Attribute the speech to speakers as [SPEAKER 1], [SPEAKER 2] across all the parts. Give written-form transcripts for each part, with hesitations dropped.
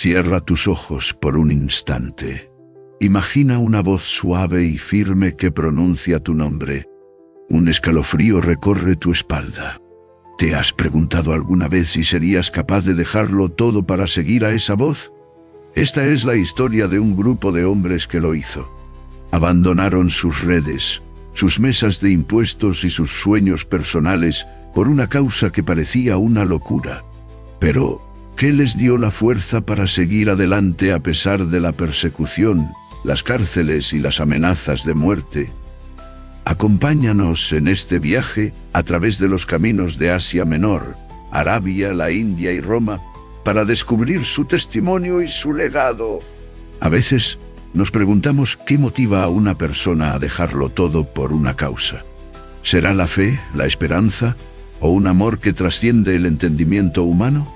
[SPEAKER 1] Cierra tus ojos por un instante. Imagina una voz suave y firme que pronuncia tu nombre. Un escalofrío recorre tu espalda. ¿Te has preguntado alguna vez si serías capaz de dejarlo todo para seguir a esa voz? Esta es la historia de un grupo de hombres que lo hizo. Abandonaron sus redes, sus mesas de impuestos y sus sueños personales por una causa que parecía una locura. Pero, ¿qué les dio la fuerza para seguir adelante a pesar de la persecución, las cárceles y las amenazas de muerte? Acompáñanos en este viaje a través de los caminos de Asia Menor, Arabia, la India y Roma, para descubrir su testimonio y su legado. A veces nos preguntamos qué motiva a una persona a dejarlo todo por una causa. ¿Será la fe, la esperanza o un amor que trasciende el entendimiento humano?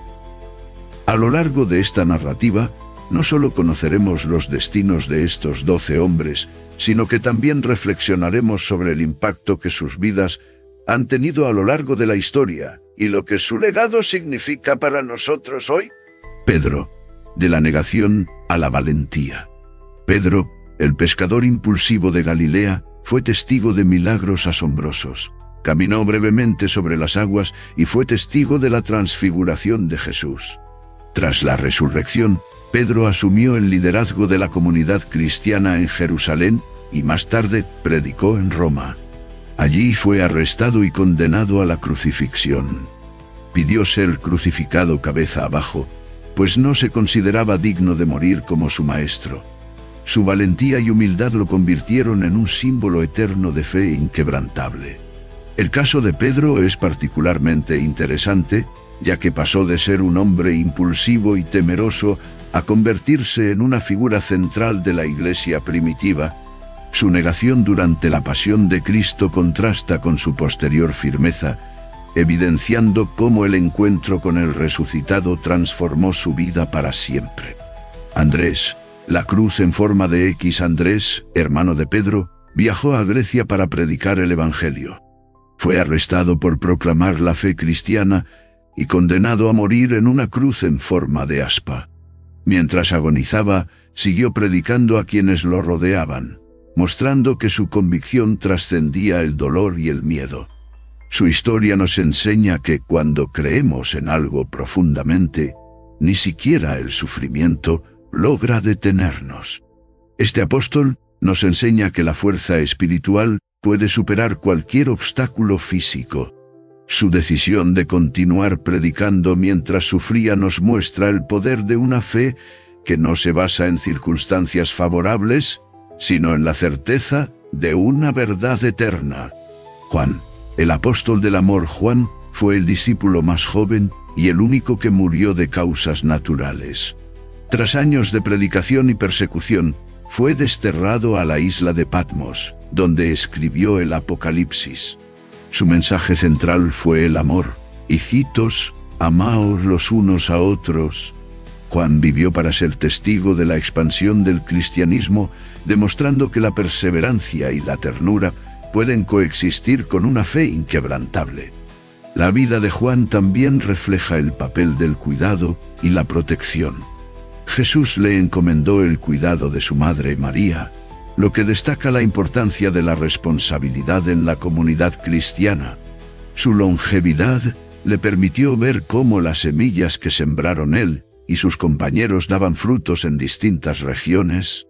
[SPEAKER 1] A lo largo de esta narrativa, no solo conoceremos los destinos de estos 12 hombres, sino que también reflexionaremos sobre el impacto que sus vidas han tenido a lo largo de la historia y lo que su legado significa para nosotros hoy. Pedro, de la negación a la valentía. Pedro, el pescador impulsivo de Galilea, fue testigo de milagros asombrosos. Caminó brevemente sobre las aguas y fue testigo de la transfiguración de Jesús. Tras la resurrección, Pedro asumió el liderazgo de la comunidad cristiana en Jerusalén y más tarde predicó en Roma. Allí fue arrestado y condenado a la crucifixión. Pidió ser crucificado cabeza abajo, pues no se consideraba digno de morir como su maestro. Su valentía y humildad lo convirtieron en un símbolo eterno de fe inquebrantable. El caso de Pedro es particularmente interesante, ya que pasó de ser un hombre impulsivo y temeroso a convertirse en una figura central de la Iglesia primitiva. Su negación durante la pasión de Cristo contrasta con su posterior firmeza, evidenciando cómo el encuentro con el resucitado transformó su vida para siempre. Andrés, la cruz en forma de X. Andrés, hermano de Pedro, viajó a Grecia para predicar el Evangelio. Fue arrestado por proclamar la fe cristiana y condenado a morir en una cruz en forma de aspa. Mientras agonizaba, siguió predicando a quienes lo rodeaban, mostrando que su convicción trascendía el dolor y el miedo. Su historia nos enseña que cuando creemos en algo profundamente, ni siquiera el sufrimiento logra detenernos. Este apóstol nos enseña que la fuerza espiritual puede superar cualquier obstáculo físico. Su decisión de continuar predicando mientras sufría nos muestra el poder de una fe que no se basa en circunstancias favorables, sino en la certeza de una verdad eterna. Juan, el apóstol del amor. Juan fue el discípulo más joven y el único que murió de causas naturales. Tras años de predicación y persecución, fue desterrado a la isla de Patmos, donde escribió el Apocalipsis. Su mensaje central fue el amor. Hijitos, amaos los unos a otros. Juan vivió para ser testigo de la expansión del cristianismo, demostrando que la perseverancia y la ternura pueden coexistir con una fe inquebrantable. La vida de Juan también refleja el papel del cuidado y la protección. Jesús le encomendó el cuidado de su madre María, lo que destaca la importancia de la responsabilidad en la comunidad cristiana. Su longevidad le permitió ver cómo las semillas que sembraron él y sus compañeros daban frutos en distintas regiones.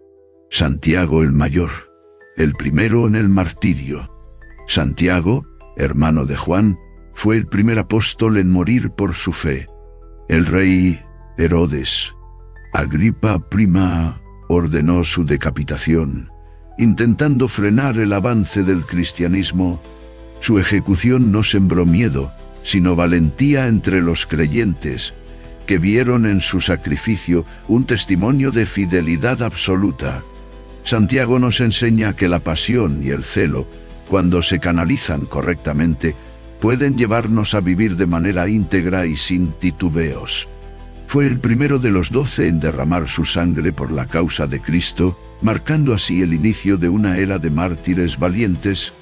[SPEAKER 1] Santiago el mayor, el primero en el martirio. Santiago, hermano de Juan, fue el primer apóstol en morir por su fe. El rey Herodes Agripa I ordenó su decapitación, intentando frenar el avance del cristianismo. Su ejecución no sembró miedo, sino valentía entre los creyentes, que vieron en su sacrificio un testimonio de fidelidad absoluta. Santiago nos enseña que la pasión y el celo, cuando se canalizan correctamente, pueden llevarnos a vivir de manera íntegra y sin titubeos. Fue el primero de los 12 en derramar su sangre por la causa de Cristo, marcando así el inicio de una era de mártires valientes.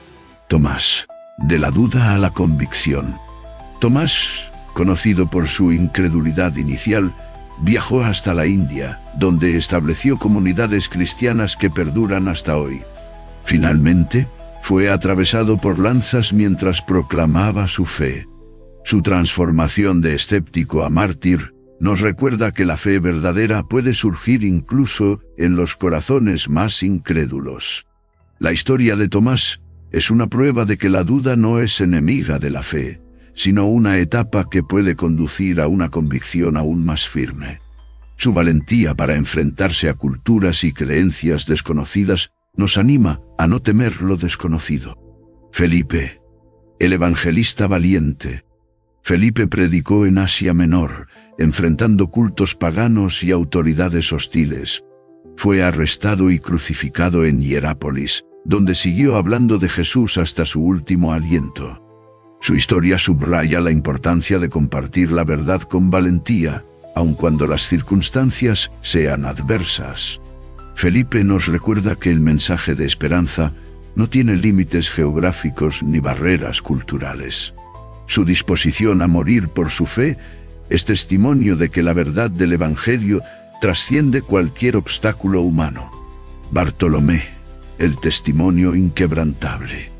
[SPEAKER 1] Tomás, de la duda a la convicción. Tomás, conocido por su incredulidad inicial, Viajó hasta la India, donde estableció comunidades cristianas que perduran hasta hoy. Finalmente, fue atravesado por lanzas mientras proclamaba su fe. Su transformación de escéptico a mártir nos recuerda que la fe verdadera puede surgir incluso en los corazones más incrédulos. La historia de Tomás es una prueba de que la duda no es enemiga de la fe, sino una etapa que puede conducir a una convicción aún más firme. Su valentía para enfrentarse a culturas y creencias desconocidas nos anima a no temer lo desconocido. Felipe, el evangelista valiente. Felipe predicó en Asia Menor, enfrentando cultos paganos y autoridades hostiles. Fue arrestado y crucificado en Hierápolis, donde siguió hablando de Jesús hasta su último aliento. Su historia subraya la importancia de compartir la verdad con valentía, aun cuando las circunstancias sean adversas. Felipe nos recuerda que el mensaje de esperanza no tiene límites geográficos ni barreras culturales. Su disposición a morir por su fe es testimonio de que la verdad del Evangelio trasciende cualquier obstáculo humano. Bartolomé, el testimonio inquebrantable.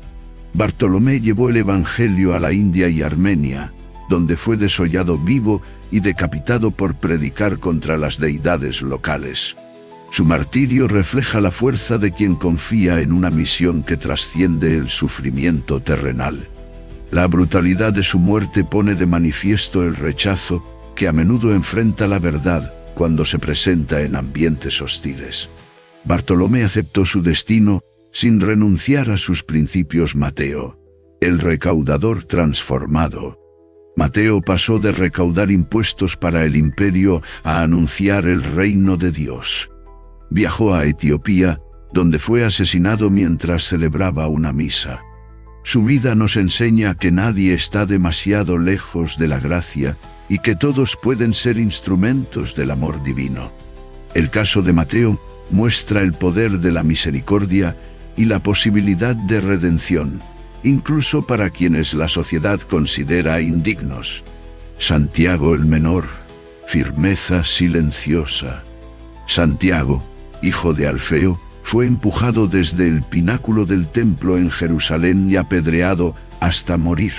[SPEAKER 1] Bartolomé llevó el Evangelio a la India y Armenia, donde fue desollado vivo y decapitado por predicar contra las deidades locales. Su martirio refleja la fuerza de quien confía en una misión que trasciende el sufrimiento terrenal. La brutalidad de su muerte pone de manifiesto el rechazo que a menudo enfrenta la verdad cuando se presenta en ambientes hostiles. Bartolomé aceptó su destino sin renunciar a sus principios. Mateo, el recaudador transformado. Mateo pasó de recaudar impuestos para el imperio a anunciar el reino de Dios. Viajó a Etiopía, donde fue asesinado mientras celebraba una misa. Su vida nos enseña que nadie está demasiado lejos de la gracia y que todos pueden ser instrumentos del amor divino. El caso de Mateo muestra el poder de la misericordia y la posibilidad de redención, incluso para quienes la sociedad considera indignos. Santiago el menor, firmeza silenciosa. Santiago, hijo de Alfeo, fue empujado desde el pináculo del templo en Jerusalén y apedreado hasta morir.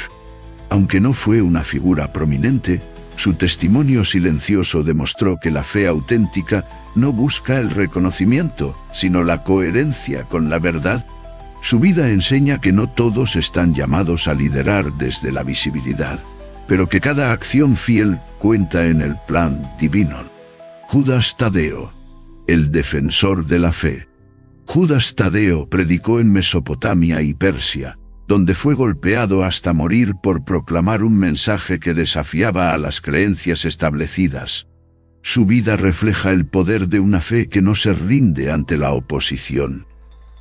[SPEAKER 1] Aunque no fue una figura prominente, su testimonio silencioso demostró que la fe auténtica no busca el reconocimiento, sino la coherencia con la verdad. Su vida enseña que no todos están llamados a liderar desde la visibilidad, pero que cada acción fiel cuenta en el plan divino. Judas Tadeo, el defensor de la fe. Judas Tadeo predicó en Mesopotamia y Persia, donde fue golpeado hasta morir por proclamar un mensaje que desafiaba a las creencias establecidas. Su vida refleja el poder de una fe que no se rinde ante la oposición.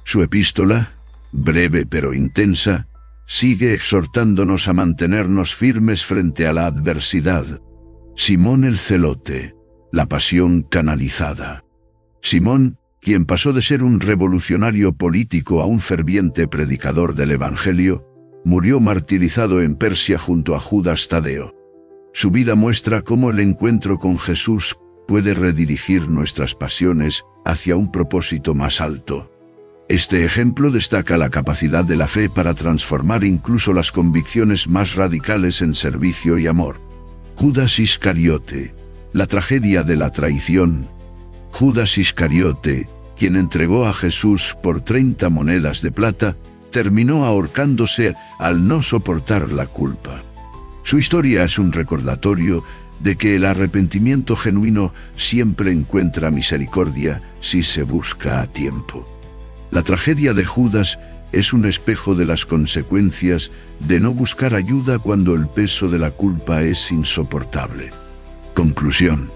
[SPEAKER 1] Su epístola, breve pero intensa, sigue exhortándonos a mantenernos firmes frente a la adversidad. Simón el Celote, la pasión canalizada. Simón, quien pasó de ser un revolucionario político a un ferviente predicador del Evangelio, murió martirizado en Persia junto a Judas Tadeo. Su vida muestra cómo el encuentro con Jesús puede redirigir nuestras pasiones hacia un propósito más alto. Este ejemplo destaca la capacidad de la fe para transformar incluso las convicciones más radicales en servicio y amor. Judas Iscariote, la tragedia de la traición. Judas Iscariote, quien entregó a Jesús por 30 monedas de plata, terminó ahorcándose al no soportar la culpa. Su historia es un recordatorio de que el arrepentimiento genuino siempre encuentra misericordia si se busca a tiempo. La tragedia de Judas es un espejo de las consecuencias de no buscar ayuda cuando el peso de la culpa es insoportable. Conclusión.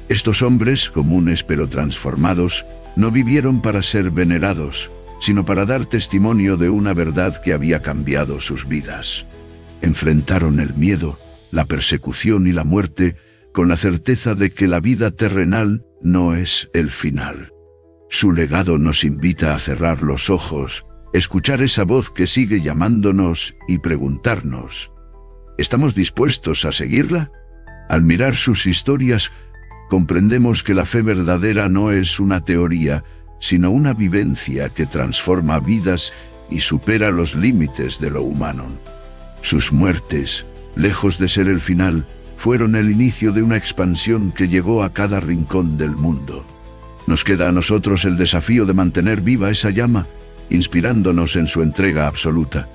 [SPEAKER 1] Estos hombres, comunes pero transformados, no vivieron para ser venerados, sino para dar testimonio de una verdad que había cambiado sus vidas. Enfrentaron el miedo, la persecución y la muerte con la certeza de que la vida terrenal no es el final. Su legado nos invita a cerrar los ojos, escuchar esa voz que sigue llamándonos y preguntarnos: ¿estamos dispuestos a seguirla? Al mirar sus historias, comprendemos que la fe verdadera no es una teoría, sino una vivencia que transforma vidas y supera los límites de lo humano. Sus muertes, lejos de ser el final, fueron el inicio de una expansión que llegó a cada rincón del mundo. Nos queda a nosotros el desafío de mantener viva esa llama, inspirándonos en su entrega absoluta.